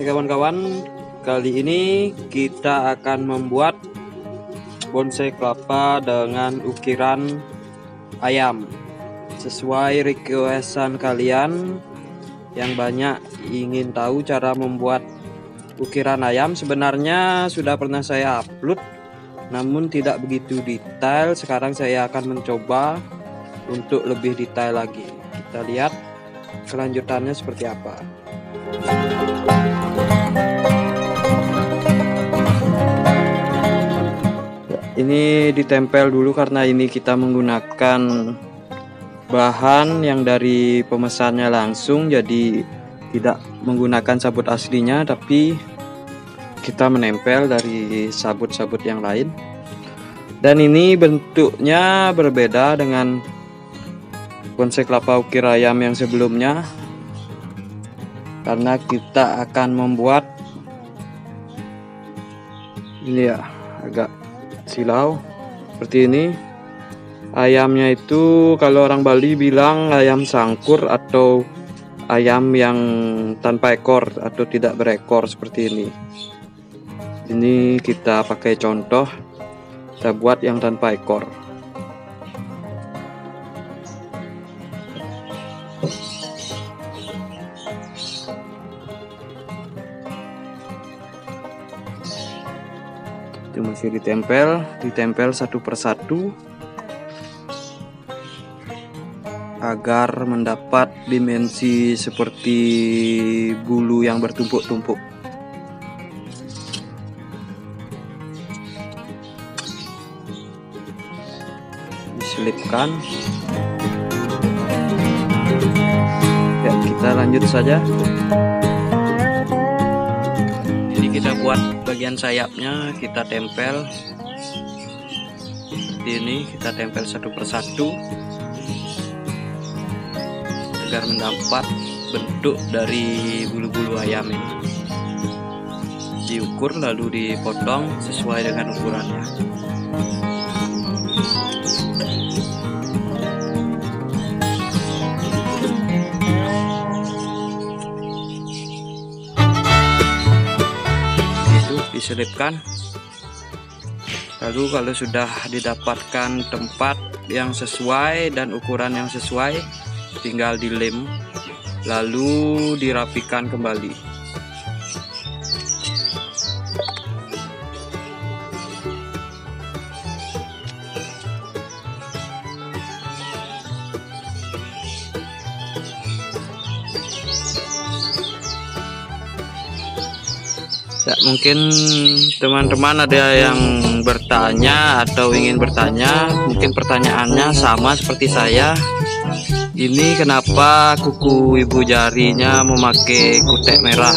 kawan-kawan, kali ini kita akan membuat bonsai kelapa dengan ukiran ayam sesuai requestan kalian yang banyak ingin tahu cara membuat ukiran ayam. Sebenarnya sudah pernah saya upload, namun tidak begitu detail. Sekarang saya akan mencoba untuk lebih detail lagi. Kita lihat kelanjutannya seperti apa. Ini ditempel dulu karena ini kita menggunakan bahan yang dari pemesannya langsung, jadi tidak menggunakan sabut aslinya, tapi kita menempel dari sabut-sabut yang lain. Dan ini bentuknya berbeda dengan bonsai kelapa ukir ayam yang sebelumnya, karena kita akan membuat ini ya, agak silau seperti ini. Ayamnya itu kalau orang Bali bilang ayam sangkur atau ayam yang tanpa ekor atau tidak berekor seperti ini. Ini kita pakai contoh, kita buat yang tanpa ekor. Itu masih ditempel satu persatu agar mendapat dimensi seperti bulu yang bertumpuk-tumpuk. Diselipkan. Ya, kita lanjut saja. Ini kita buat bagian sayapnya, kita tempel seperti ini, kita tempel satu persatu agar mendapat bentuk dari bulu-bulu ayam ini. Diukur lalu dipotong sesuai dengan ukurannya. Itu diselipkan. Lalu kalau sudah didapatkan tempat yang sesuai dan ukuran yang sesuai, tinggal dilem lalu dirapikan kembali. Ya, mungkin teman-teman ada yang bertanya atau ingin bertanya, mungkin pertanyaannya sama seperti saya. Ini kenapa kuku ibu jarinya memakai kutek merah?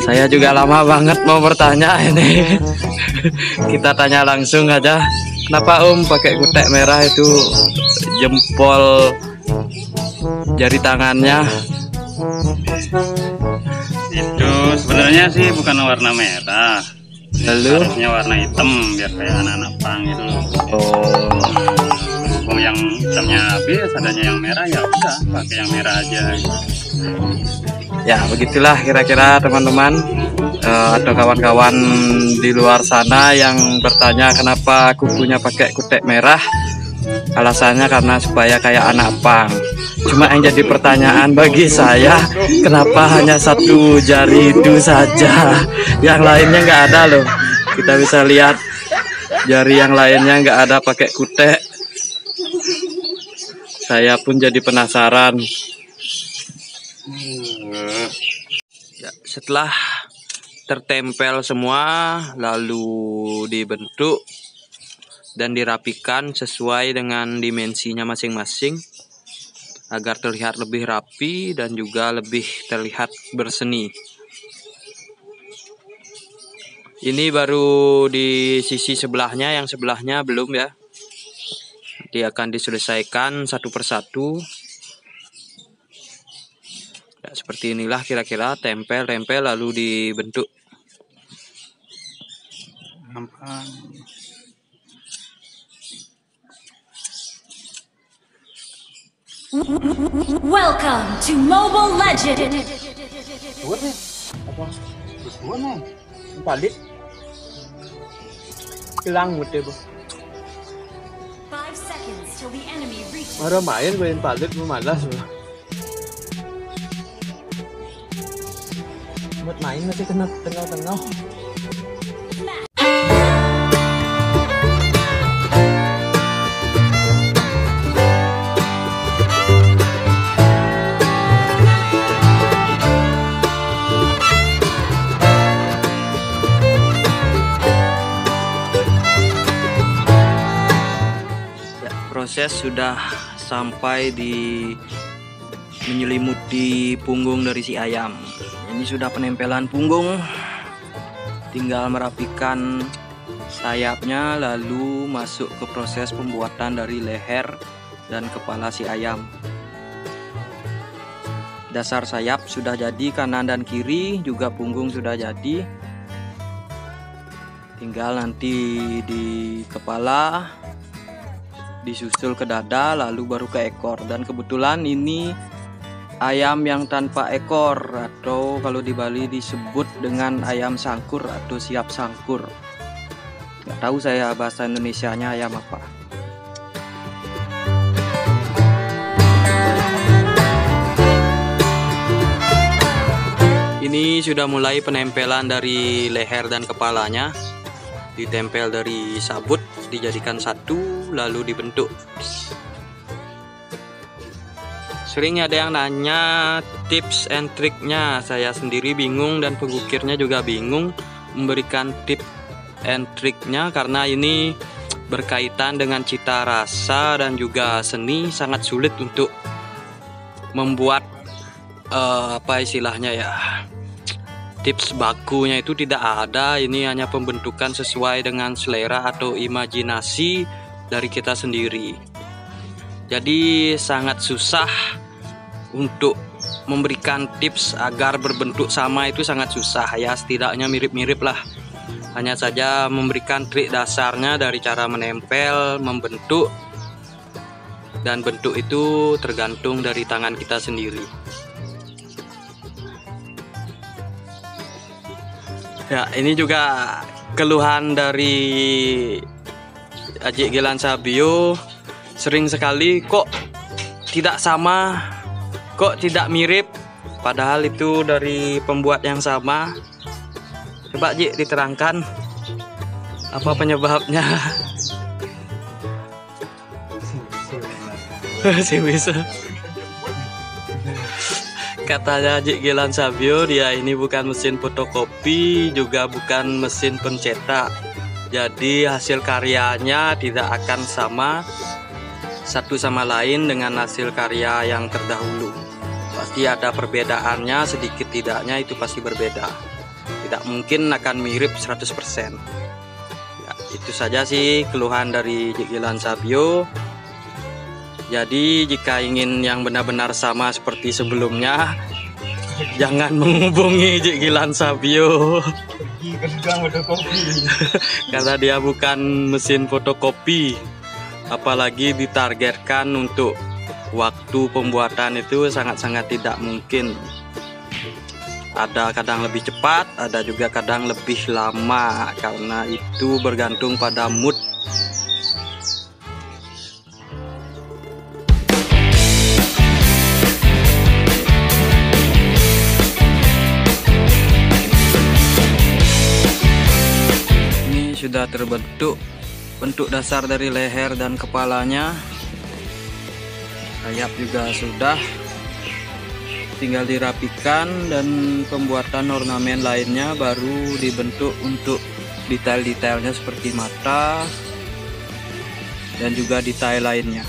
Saya juga lama banget mau bertanya ini. Kita tanya langsung aja. Kenapa Om pakai kutek merah itu jempol jari tangannya? Itu sebenarnya sih bukan warna merah. Lalu harusnya warna hitam biar kayak anak-anak pang gitu loh. Oh, Yang hitamnya habis, adanya yang merah, ya udah pakai yang merah aja. ya begitulah kira-kira teman-teman atau kawan-kawan di luar sana yang bertanya kenapa kukunya pakai kutek merah. Alasannya karena supaya kayak anak pang. Cuma yang jadi pertanyaan bagi saya, kenapa hanya satu jari itu saja, yang lainnya nggak ada loh. Kita bisa lihat jari yang lainnya nggak ada pakai kutek. Saya pun jadi penasaran. Ya, setelah tertempel semua, lalu dibentuk dan dirapikan sesuai dengan dimensinya masing-masing agar terlihat lebih rapi dan juga lebih terlihat berseni. Ini baru di sisi sebelahnya, yang sebelahnya belum ya. Nanti akan diselesaikan satu persatu. Ya, seperti inilah kira-kira, tempel lalu dibentuk. Welcome to Mobile Legends! Buat nih. Apa? Buat nih. Palit. Hilang mute, Bu. 5 seconds till the enemy reaches. Marah main main palit, gue malas. Buat main masih kena tengah-tengah. Proses sudah sampai di menyelimuti punggung dari si ayam. Ini sudah penempelan punggung, tinggal merapikan sayapnya lalu masuk ke proses pembuatan dari leher dan kepala si ayam. Dasar sayap sudah jadi, kanan dan kiri, juga punggung sudah jadi. Tinggal nanti di kepala, disusul ke dada, lalu baru ke ekor. Dan kebetulan ini ayam yang tanpa ekor, atau kalau di Bali disebut dengan ayam sangkur atau siap sangkur. Nggak tahu saya bahasa Indonesianya ayam apa. Ini sudah mulai penempelan dari leher dan kepalanya. Ditempel dari sabut, dijadikan satu, lalu dibentuk. Sering ada yang nanya tips and triknya. Saya sendiri bingung dan pengukirnya juga bingung memberikan tips and triknya, karena ini berkaitan dengan cita rasa dan juga seni. Sangat sulit untuk membuat apa istilahnya ya, tips bakunya itu tidak ada. Ini hanya pembentukan sesuai dengan selera atau imajinasi dari kita sendiri. Jadi sangat susah untuk memberikan tips agar berbentuk sama, itu sangat susah ya. Setidaknya mirip-mirip lah. Hanya saja memberikan trik dasarnya dari cara menempel, membentuk, dan bentuk itu tergantung dari tangan kita sendiri. Ya, ini juga keluhan dari Ajik Gilan Sabio. Sering sekali kok tidak sama, kok tidak mirip, padahal itu dari pembuat yang sama. Coba Jik diterangkan apa penyebabnya. Si bisa. Katanya Ajik Gilan Sabio, dia ini bukan mesin fotokopi, juga bukan mesin pencetak. Jadi hasil karyanya tidak akan sama satu sama lain dengan hasil karya yang terdahulu. Pasti ada perbedaannya, sedikit tidaknya itu pasti berbeda. Tidak mungkin akan mirip 100%. Ya, itu saja sih keluhan dari Ajik Gilan Sabio. Jadi jika ingin yang benar-benar sama seperti sebelumnya, jangan menghubungi Ajik Gilan Sabio. Karena dia bukan mesin fotokopi. Apalagi ditargetkan untuk waktu pembuatan itu sangat-sangat tidak mungkin. Ada kadang lebih cepat, ada juga kadang lebih lama, karena itu bergantung pada mood. Sudah terbentuk bentuk dasar dari leher dan kepalanya. Sayap juga sudah, tinggal dirapikan, dan pembuatan ornamen lainnya baru dibentuk untuk detail-detailnya seperti mata dan juga detail lainnya.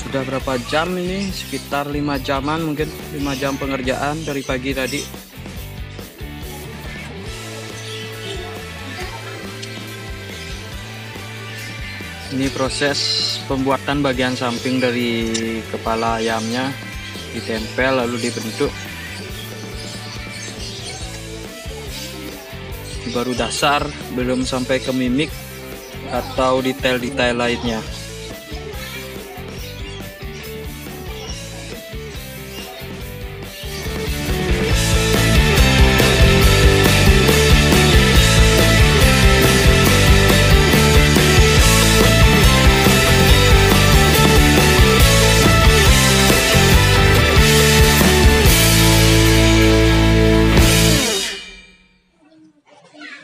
Sudah berapa jam ini? Sekitar 5 jaman mungkin, 5 jam pengerjaan dari pagi tadi. Ini proses pembuatan bagian samping dari kepala ayamnya, ditempel lalu dibentuk. Ini baru dasar, belum sampai ke mimik. atau detail-detail lainnya.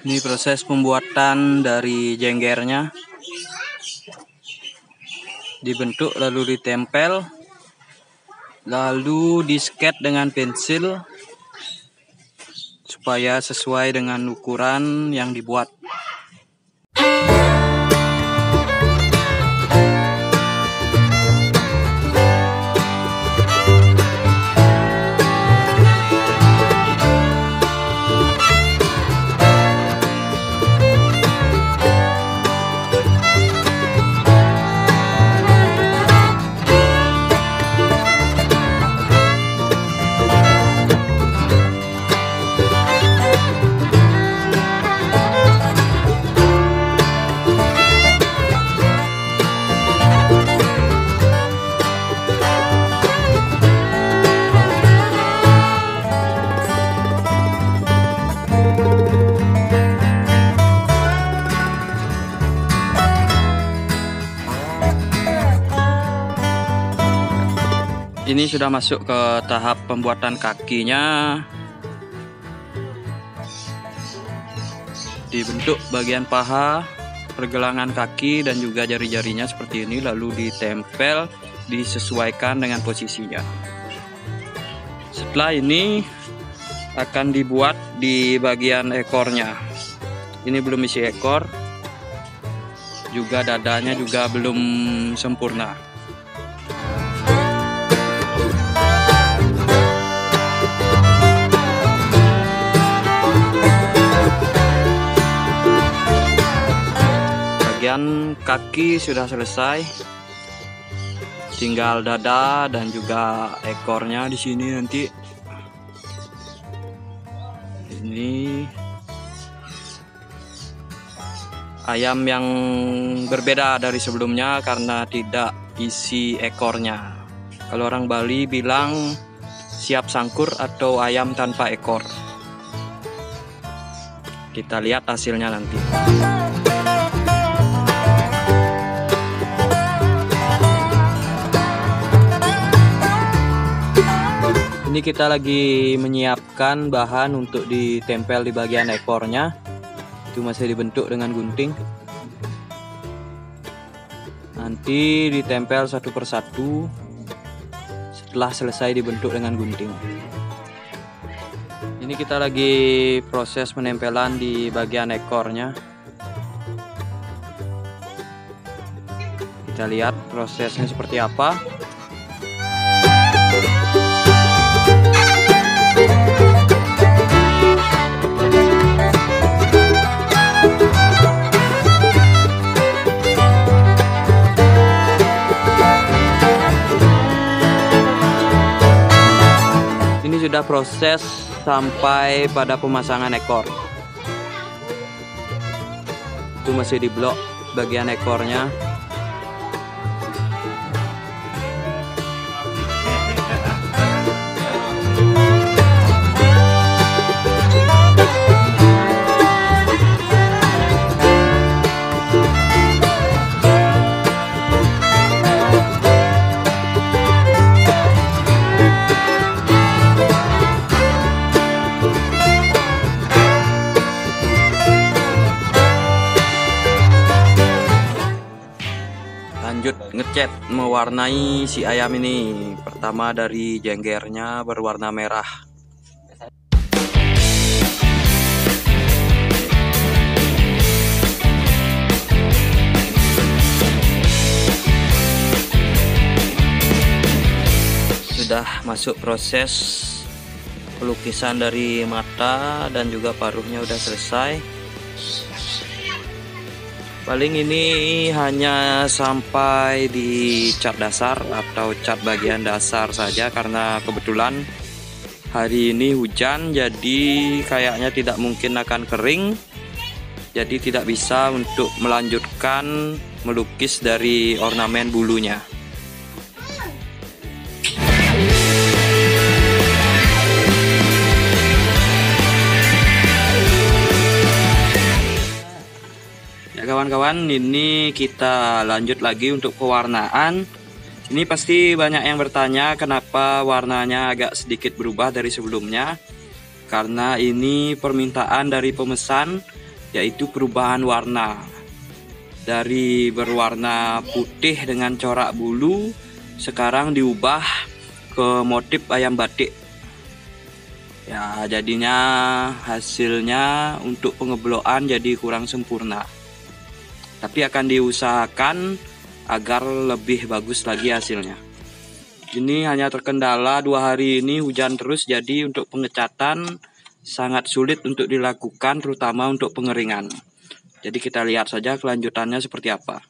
Ini proses pembuatan dari jenggernya. Dibentuk lalu ditempel, lalu disket dengan pensil supaya sesuai dengan ukuran yang dibuat. Ini sudah masuk ke tahap pembuatan kakinya. Dibentuk bagian paha, pergelangan kaki dan juga jari-jarinya seperti ini, lalu ditempel, disesuaikan dengan posisinya. Setelah ini akan dibuat di bagian ekornya. Ini belum isi ekor, juga dadanya juga belum sempurna. Bagian kaki sudah selesai, tinggal dada dan juga ekornya di sini nanti. Ini ayam yang berbeda dari sebelumnya karena tidak isi ekornya. Kalau orang Bali bilang siap sangkur atau ayam tanpa ekor. Kita lihat hasilnya nanti. Ini kita lagi menyiapkan bahan untuk ditempel di bagian ekornya. Itu masih dibentuk dengan gunting. Nanti ditempel satu persatu setelah selesai dibentuk dengan gunting. Ini kita lagi proses penempelan di bagian ekornya. Kita lihat prosesnya seperti apa. Ini sudah proses sampai pada pemasangan ekor. Itu masih di blok bagian ekornya. Lanjut ngecat mewarnai si ayam ini. Pertama dari jenggernya berwarna merah. Sudah masuk proses pelukisan dari mata dan juga paruhnya udah selesai. Paling ini hanya sampai di cat dasar atau cat bagian dasar saja karena kebetulan hari ini hujan, jadi kayaknya tidak mungkin akan kering. jadi tidak bisa untuk melanjutkan melukis dari ornamen bulunya. Ya kawan-kawan, ini kita lanjut lagi untuk pewarnaan. Ini pasti banyak yang bertanya kenapa warnanya agak sedikit berubah dari sebelumnya. Karena ini permintaan dari pemesan, yaitu perubahan warna. Dari berwarna putih dengan corak bulu, sekarang diubah ke motif ayam batik. Ya, jadinya hasilnya untuk pengeblokan jadi kurang sempurna. Tapi akan diusahakan agar lebih bagus lagi hasilnya. Ini hanya terkendala 2 hari ini hujan terus, jadi untuk pengecatan sangat sulit untuk dilakukan, terutama untuk pengeringan. Jadi kita lihat saja kelanjutannya seperti apa.